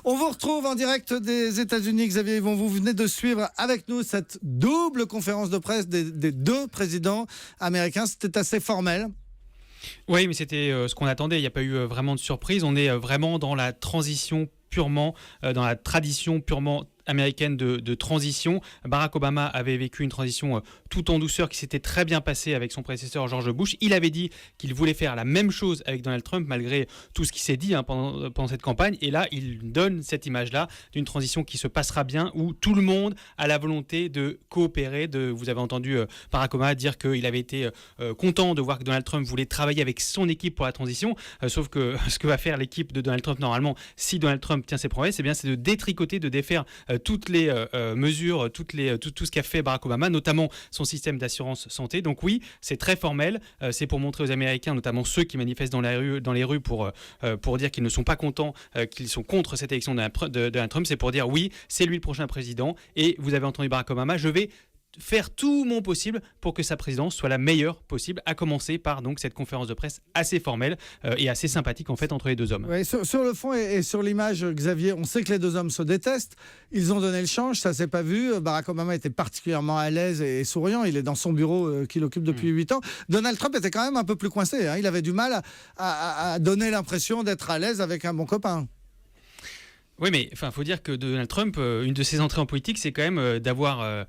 On vous retrouve en direct des États-Unis. Xavier Yvon, vous venez de suivre avec nous cette double conférence de presse des deux présidents américains. C'était assez formel. Oui, mais c'était ce qu'on attendait. Il n'y a pas eu vraiment de surprise. On est vraiment dans la transition purement, dans la tradition purement américaine de transition. Barack Obama avait vécu une transition tout en douceur qui s'était très bien passée avec son prédécesseur George Bush. Il avait dit qu'il voulait faire la même chose avec Donald Trump malgré tout ce qui s'est dit pendant cette campagne. Et là, il donne cette image-là d'une transition qui se passera bien où tout le monde a la volonté de coopérer. Vous avez entendu Barack Obama dire qu'il avait été content de voir que Donald Trump voulait travailler avec son équipe pour la transition. Sauf que ce que va faire l'équipe de Donald Trump normalement, si Donald Trump tient ses promesses, c'est de détricoter, de défaire toutes les mesures, tout ce qu'a fait Barack Obama, notamment son système d'assurance santé. Donc oui, c'est très formel. C'est pour montrer aux Américains, notamment ceux qui manifestent dans les rues pour dire qu'ils ne sont pas contents, qu'ils sont contre cette élection de Donald Trump. C'est pour dire oui, c'est lui le prochain président. Et vous avez entendu Barack Obama, je vais faire tout mon possible pour que sa présidence soit la meilleure possible, à commencer par donc cette conférence de presse assez formelle et assez sympathique en fait entre les deux hommes. Oui, sur le fond et sur l'image, Xavier, on sait que les deux hommes se détestent. Ils ont donné le change, ça s'est pas vu. Barack Obama était particulièrement à l'aise et souriant. Il est dans son bureau qu'il occupe depuis 8 ans. Donald Trump était quand même un peu plus coincé. Il avait du mal à donner l'impression d'être à l'aise avec un bon copain. Oui, mais il faut dire que Donald Trump, une de ses entrées en politique, c'est quand même d'avoir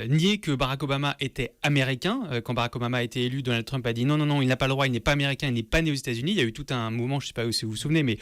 nié que Barack Obama était américain. Quand Barack Obama a été élu, Donald Trump a dit non, il n'a pas le droit, il n'est pas américain, il n'est pas né aux États-Unis. Il y a eu tout un mouvement, je ne sais pas si vous vous souvenez, mais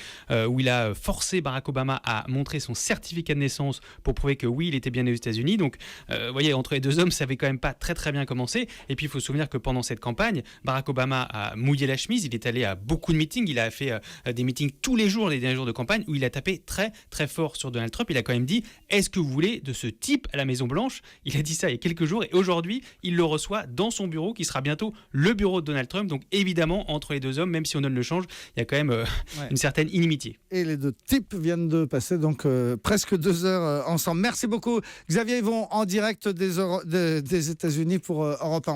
où il a forcé Barack Obama à montrer son certificat de naissance pour prouver que oui, il était bien né aux États-Unis. Donc, vous voyez, entre les deux hommes, ça avait quand même pas très très bien commencé. Et puis, il faut se souvenir que pendant cette campagne, Barack Obama a mouillé la chemise. Il est allé à beaucoup de meetings. Il a fait des meetings tous les jours, les derniers jours de campagne, où il a tapé très fort sur Donald Trump. Il a quand même dit « Est-ce que vous voulez de ce type à la Maison-Blanche ?» Il a dit ça il y a quelques jours et aujourd'hui, il le reçoit dans son bureau qui sera bientôt le bureau de Donald Trump. Donc évidemment, entre les deux hommes, même si on donne le change, il y a quand même une certaine inimitié. Et les deux types viennent de passer donc presque 2 heures ensemble. Merci beaucoup Xavier Yvon en direct des États-Unis pour Europe 1.